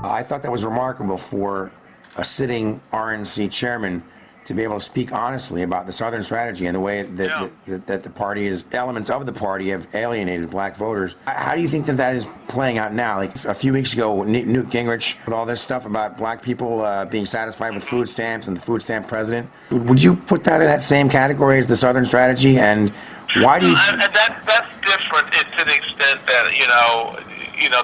I thought that was remarkable for a sitting RNC chairman to be able to speak honestly about the Southern strategy and the way that the party is, elements of the party have alienated black voters. How do you think that is playing out now? Like a few weeks ago, Newt Gingrich, with all this stuff about black people being satisfied with food stamps and the food stamp president, would you put that in that same category as the Southern strategy? And why do you? That's different to the extent that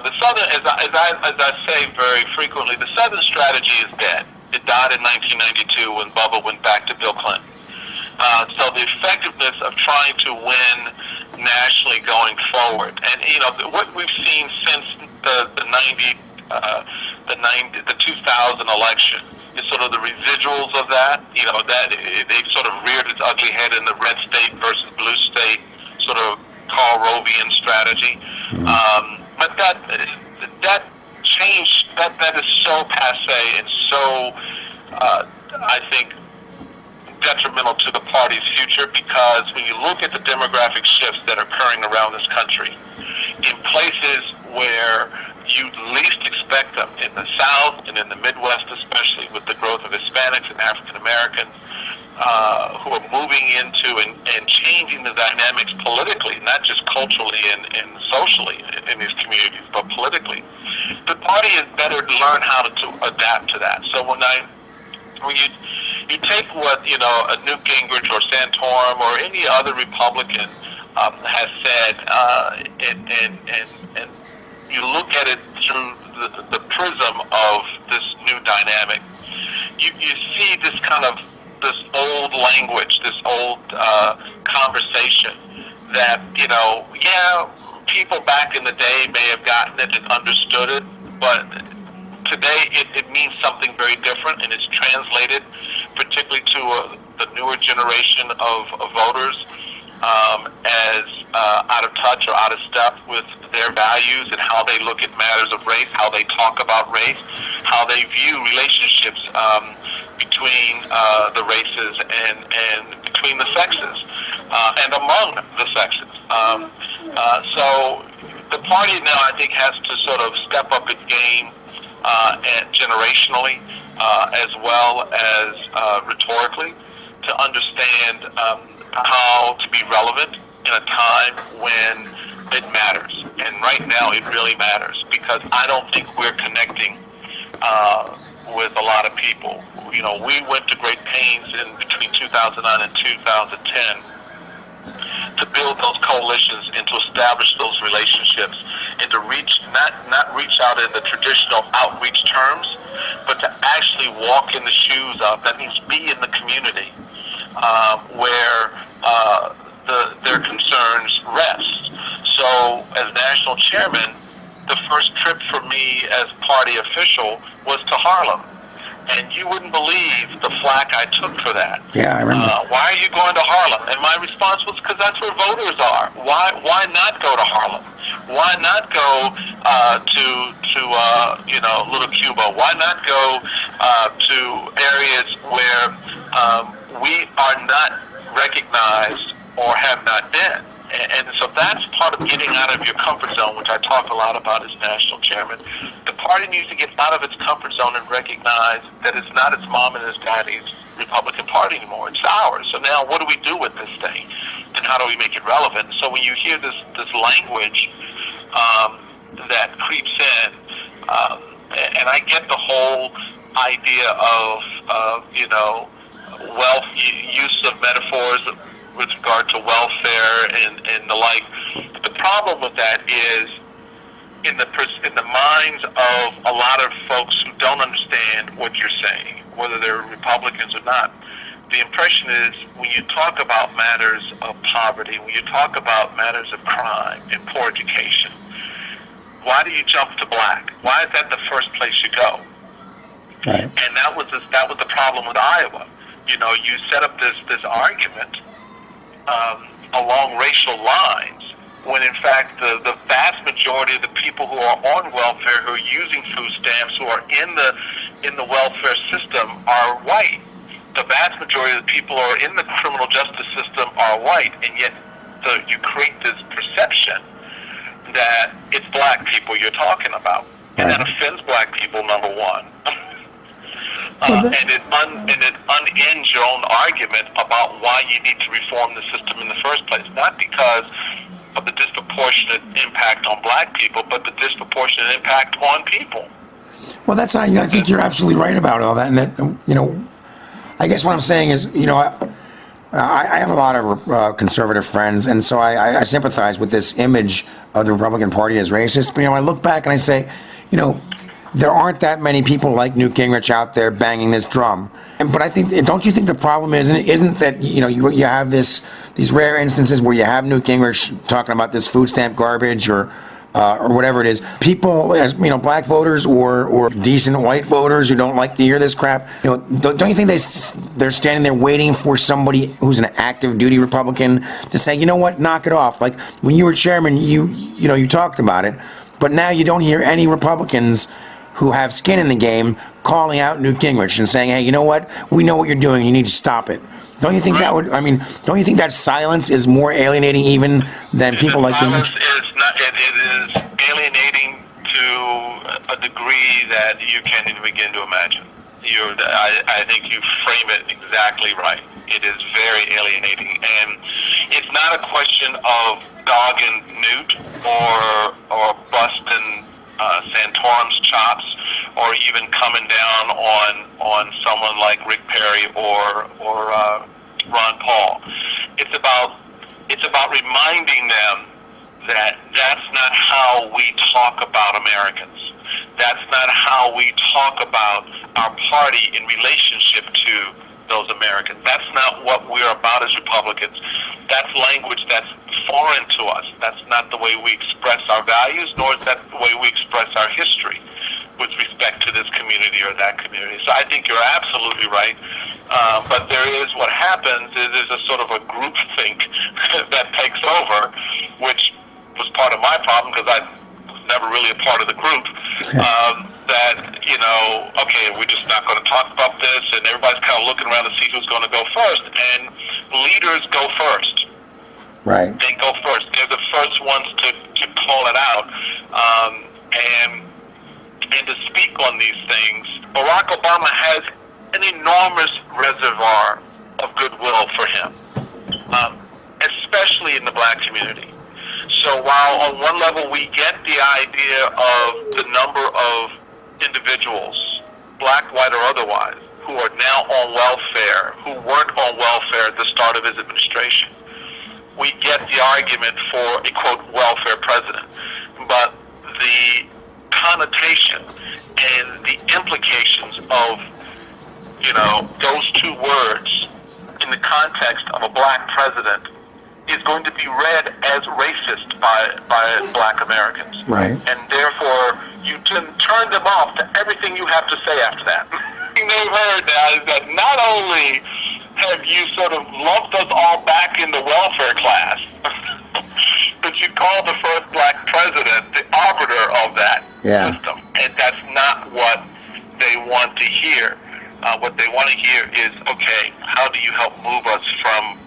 the Southern, as I say very frequently, the Southern strategy is dead. It died in 1992 when Bubba went back to Bill Clinton. So the effectiveness of trying to win nationally going forward, and what we've seen since the 2000 election is sort of the residuals of that. That they've sort of reared its ugly head in the red state versus blue state sort of Karl Rovian strategy. But that change, that is so passe and so, I think, detrimental to the party's future, because when you look at the demographic shifts that are occurring around this country, in places where you least expect them, in the South and in the Midwest especially, with the growth of Hispanics and African Americans, who are moving into and changing the dynamics politically, not just culturally and socially in these communities, but politically. The party is better to learn how to adapt to that. So when you take what a Newt Gingrich or Santorum or any other Republican has said, and you look at it through the prism of this new dynamic, you see this kind of this old language, this old conversation that, people back in the day may have gotten it and understood it, but today it means something very different, and it's translated particularly to the newer generation of voters as out of touch or out of step with their values and how they look at matters of race, how they talk about race, how they view relationships between the races and between the sexes and among the sexes. So the party now, I think, has to sort of step up its game and generationally as well as rhetorically to understand how to be relevant in a time when it matters. And right now it really matters, because I don't think we're connecting with a lot of people. We went to great pains in between 2009 and 2010 to build those coalitions and to establish those relationships and to reach, not reach out in the traditional outreach terms, but to actually walk in the shoes of, that means be in the community where their concerns rest. So as national chairman, the first trip for me as party official was to Harlem. And you wouldn't believe the flack I took for that. Yeah, I remember. Why are you going to Harlem? And my response was, because that's where voters are. Why not go to Harlem? Why not go to Little Cuba? Why not go to areas where we are not recognized or have not been? And so that's part of getting out of your comfort zone, which I talk a lot about as national chairman. The party needs to get out of its comfort zone and recognize that it's not its mom and its daddy's Republican Party anymore. It's ours. So now what do we do with this thing? And how do we make it relevant? So when you hear this language that creeps in, and I get the whole idea of wealth, use of metaphors with regard to welfare and the like. The problem with that is in the minds of a lot of folks who don't understand what you're saying, whether they're Republicans or not. The impression is when you talk about matters of poverty, when you talk about matters of crime and poor education, why do you jump to black? Why is that the first place you go? Right. And that was the problem with Iowa. You set up this argument along racial lines, when in fact the vast majority of the people who are on welfare, who are using food stamps, who are in the welfare system are white. The vast majority of the people who are in the criminal justice system are white, and yet you create this perception that it's black people you're talking about. and Right. that offends black people, number one. Well, and it unends your own argument about why you need to reform the system in the first place. Not because of the disproportionate impact on black people, but the disproportionate impact on people. Well, that's not. I think you're absolutely right about all that, and that I guess what I'm saying is, I have a lot of conservative friends, and so I sympathize with this image of the Republican Party as racist. But I look back and I say, there aren't that many people like Newt Gingrich out there banging this drum. But I think, don't you think the problem isn't that you have these rare instances where you have Newt Gingrich talking about this food stamp garbage or whatever it is. People, as black voters or decent white voters who don't like to hear this crap, don't you think they're standing there waiting for somebody who's an active duty Republican to say, you know what, knock it off? Like when you were chairman, you talked about it, but now you don't hear any Republicans who have skin in the game calling out Newt Gingrich and saying, hey, you know what, we know what you're doing, you need to stop it. Don't you think don't you think that silence is more alienating even than people like Gingrich? It is alienating to a degree that you can't even begin to imagine. I think you frame it exactly right. It is very alienating, and it's not a question of dogging Newt or busting Santorum's chops, or even coming down on someone like Rick Perry or Ron Paul. It's about reminding them that that's not how we talk about Americans. That's not how we talk about our party in relationship to those Americans. That's not what we're about as Republicans. That's language that's foreign to us. That's not the way we express our values, nor is that the way we express our history with respect to this community or that community. So I think you're absolutely right. But there is, what happens is there's a sort of a groupthink that takes over, which was part of my problem because I was never really a part of the group. That, okay, we're just not going to talk about this, and everybody's kind of looking around to see who's going to go first. And leaders go first. Right. They go first. They're the first ones to call it out. And to speak on these things. Barack Obama has an enormous reservoir of goodwill for him, especially in the black community. So while on one level we get the idea of the number of individuals, black, white, or otherwise, who are now on welfare, who weren't on welfare at the start of his administration, we get the argument for a, quote, welfare president. But the connotation and the implications of, those two words in the context of a black president is going to be read as racist by black Americans. Right. And therefore, you can turn them off to everything you have to say after that. The thing they've heard now is that not only have you sort of lumped us all back in the welfare class, but you called the first black president the arbiter of that system. And that's not what they want to hear. What they want to hear is, okay, how do you help move us from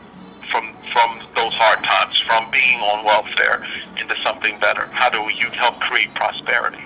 those hard times, from being on welfare into something better? How do you help create prosperity?